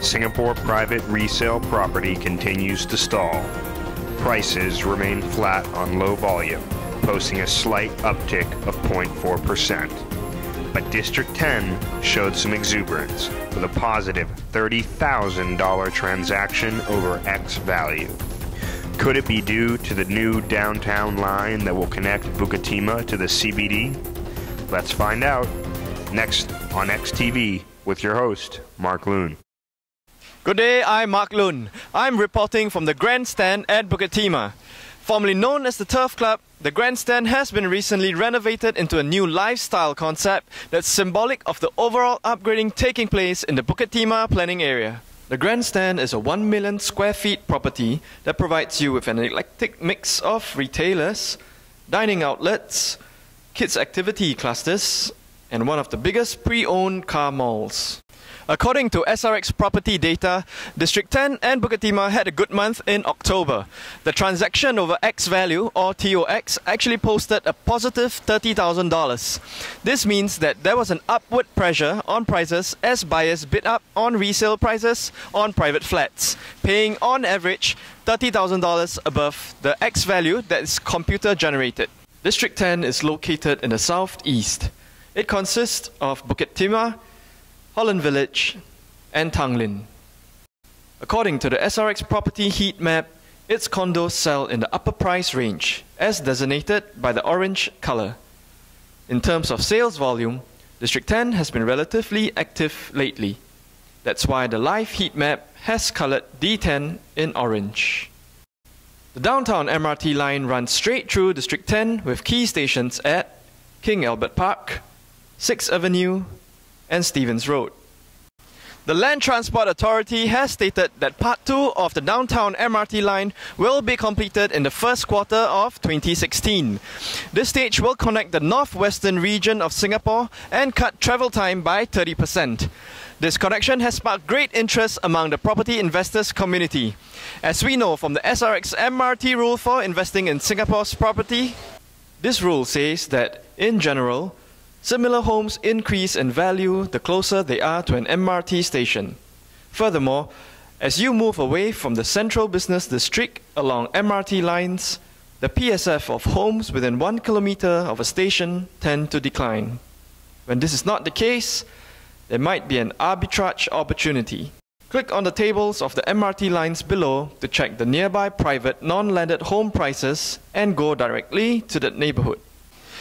Singapore private resale property continues to stall. Prices remain flat on low volume, posting a slight uptick of 0.4%. But District 10 showed some exuberance with a positive $30,000 transaction over X value. Could it be due to the new downtown line that will connect Bukit Timah to the CBD? Let's find out next on XTV with your host, Mark Loon. Good day, I'm Mark Loon. I'm reporting from the Grandstand at Bukit Timah. Formerly known as the Turf Club, the Grandstand has been recently renovated into a new lifestyle concept that's symbolic of the overall upgrading taking place in the Bukit Timah planning area. The Grandstand is a 1 million square feet property that provides you with an eclectic mix of retailers, dining outlets, kids activity clusters, and one of the biggest pre-owned car malls. According to SRX Property data, District 10 and Bukit Timah had a good month in October. The transaction over X value, or TOX, actually posted a positive $30,000. This means that there was an upward pressure on prices as buyers bid up on resale prices on private flats, paying on average $30,000 above the X value that is computer generated. District 10 is located in the southeast. It consists of Bukit Timah, Holland Village, and Tanglin. According to the SRX Property Heat Map, its condos sell in the upper price range, as designated by the orange color. In terms of sales volume, District 10 has been relatively active lately. That's why the live heat map has colored D10 in orange. The downtown MRT line runs straight through District 10 with key stations at King Albert Park, 6th Avenue, and Stevens Road. The Land Transport Authority has stated that Part 2 of the downtown MRT line will be completed in the first quarter of 2016. This stage will connect the northwestern region of Singapore and cut travel time by 30%. This connection has sparked great interest among the property investors community. As we know from the SRX MRT rule for investing in Singapore's property, this rule says that, in general, similar homes increase in value the closer they are to an MRT station. Furthermore, as you move away from the central business district along MRT lines, the PSF of homes within 1 kilometer of a station tend to decline. When this is not the case, there might be an arbitrage opportunity. Click on the tables of the MRT lines below to check the nearby private non-landed home prices and go directly to that neighborhood.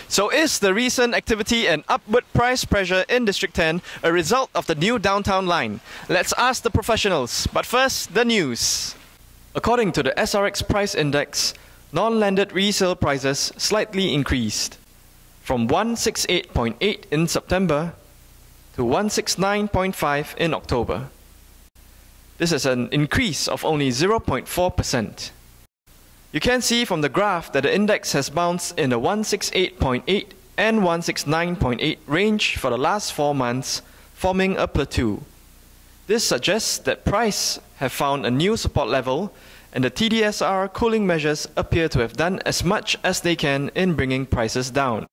So is the recent activity and upward price pressure in District 10 a result of the new downtown line? Let's ask the professionals, but first, the news. According to the SRX Price Index, non-landed resale prices slightly increased from 168.8 in September to 169.5 in October. This is an increase of only 0.4%. You can see from the graph that the index has bounced in the 168.8 and 169.8 range for the last 4 months, forming a plateau. This suggests that prices have found a new support level, and the TDSR cooling measures appear to have done as much as they can in bringing prices down.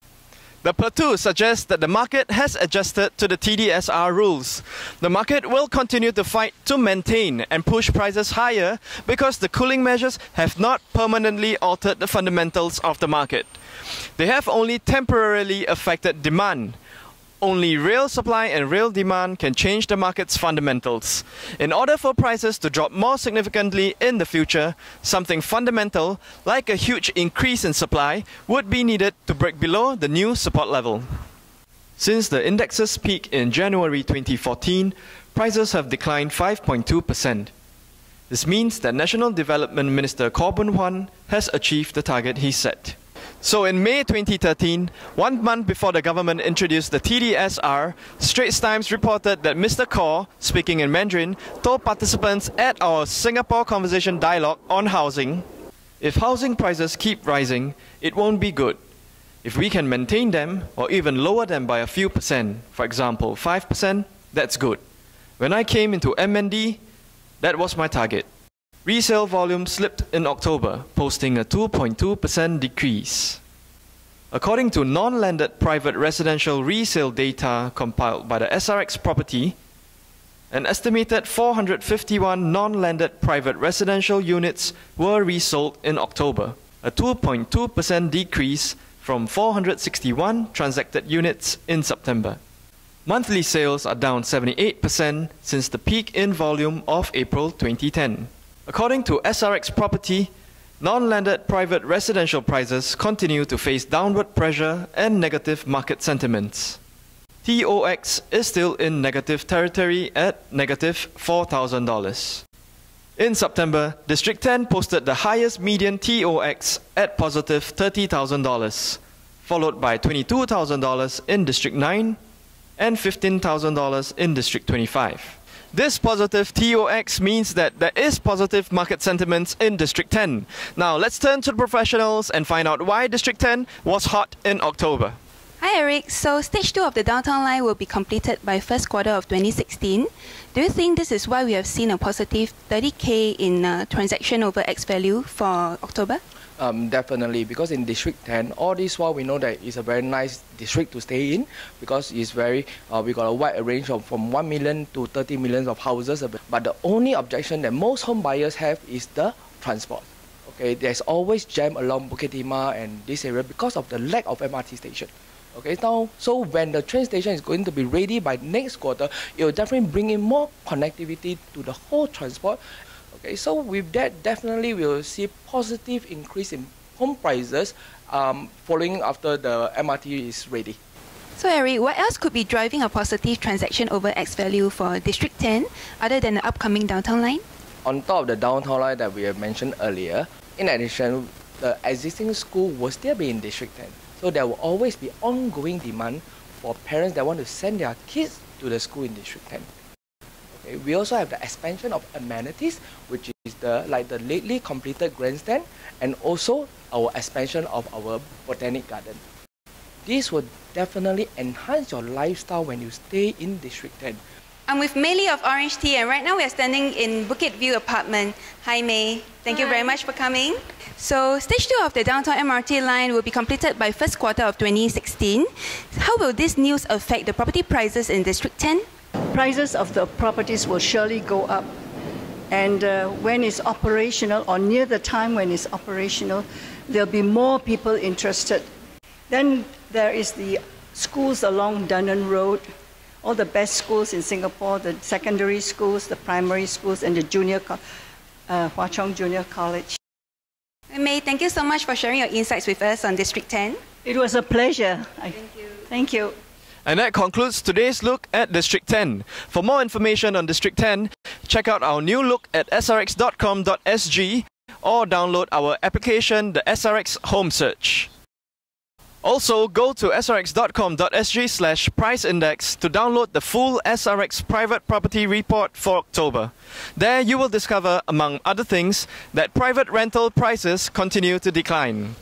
The plateau suggests that the market has adjusted to the TDSR rules. The market will continue to fight to maintain and push prices higher because the cooling measures have not permanently altered the fundamentals of the market. They have only temporarily affected demand. Only real supply and real demand can change the market's fundamentals. In order for prices to drop more significantly in the future, something fundamental, like a huge increase in supply, would be needed to break below the new support level. Since the index's peak in January 2014, prices have declined 5.2%. This means that National Development Minister Khaw Boon Wan has achieved the target he set. So in May 2013, 1 month before the government introduced the TDSR, Straits Times reported that Mr. Khaw, speaking in Mandarin, told participants at our Singapore Conversation Dialogue on housing, if housing prices keep rising, it won't be good. If we can maintain them or even lower them by a few percent, for example 5%, that's good. When I came into MND, that was my target. Resale volume slipped in October, posting a 2.2% decrease. According to non-landed private residential resale data compiled by the SRX Property, An estimated 451 non-landed private residential units were resold in October, a 2.2% decrease from 461 transacted units in September. Monthly sales are down 78% since the peak in volume of April 2010. According to SRX Property, non-landed private residential prices continue to face downward pressure and negative market sentiments. TOX is still in negative territory at negative $4,000. In September, District 10 posted the highest median TOX at positive $30,000, followed by $22,000 in District 9 and $15,000 in District 25. This positive TOX means that there is positive market sentiments in District 10. Now let's turn to the professionals and find out why District 10 was hot in October. Hi Eric, so stage 2 of the downtown line will be completed by first quarter of 2016. Do you think this is why we have seen a positive 30k in transaction over X value for October? Definitely, because in District 10, all this while we know that it's a very nice district to stay in because it's very, we got a wide range of from 1 million to 30 million of houses. But the only objection that most home buyers have is the transport. Okay, there's always jam along Bukit Timah and this area because of the lack of MRT station. Okay, now, so when the train station is going to be ready by next quarter, it will definitely bring in more connectivity to the whole transport. Okay, so with that, definitely we will see positive increase in home prices following after the MRT is ready. So Eric, what else could be driving a positive transaction over X value for District 10 other than the upcoming downtown line? On top of the downtown line that we have mentioned earlier, in addition, the existing school will still be in District 10. So there will always be ongoing demand for parents that want to send their kids to the school in District 10. Okay, we also have the expansion of amenities, which is the lately completed grandstand, and also our expansion of our botanic garden. This will definitely enhance your lifestyle when you stay in District 10. I'm with Meili of Orange Tea, and right now we are standing in Bukit View apartment. Hi May, thank you very much for coming. So stage 2 of the downtown MRT line will be completed by first quarter of 2016. How will this news affect the property prices in District 10? Prices of the properties will surely go up, and when it's operational or near the time when it's operational, there'll be more people interested. Then there is the schools along Dunnan Road, all the best schools in Singapore, the secondary schools, the primary schools, and the Hwa Chong Junior College. May, thank you so much for sharing your insights with us on District 10. It was a pleasure. Thank you. Thank you. And that concludes today's look at District 10. For more information on District 10, check out our new look at srx.com.sg or download our application, the SRX Home Search. Also, go to srx.com.sg/price index to download the full SRX Private Property Report for October. There you will discover, among other things, that private rental prices continue to decline.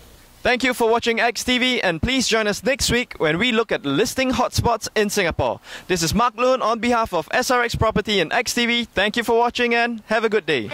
Thank you for watching XTV, and please join us next week when we look at listing hotspots in Singapore. This is Mark Lun on behalf of SRX Property and XTV. Thank you for watching and have a good day.